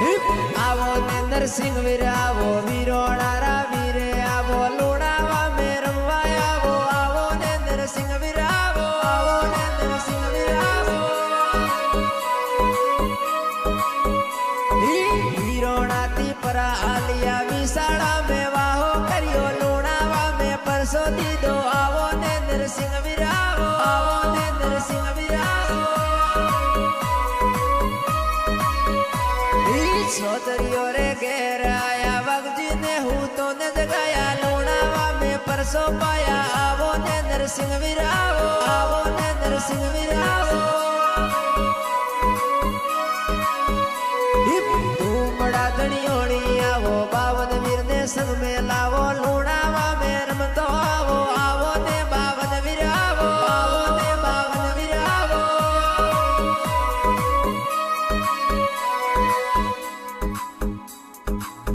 आवो ने नरसिंह वीर आवो वीरोड़ा वीरे आवो लोड़ावा में रमवा आवो आवो ने नरसिंह वीर आवो आवो ने नरसिंह वीर आवो वीरोड़ा ती परा आलिया विशाला में वाहो करियो लोड़ावा में परसो दीदो आवो ने नरसिंह वीर आवो आवो ने नरसिंह वीर आवो सोतरियो रे घेर आया वगजी ने हूँ तो ने जगाया लोनावा में परसों पाया आवो ने नरसिंह वीर आवो आवो ने नरसिंह वीर आवो तू बड़ा धनियोड़ी आवो बावन वीर ने संग में लावो लोना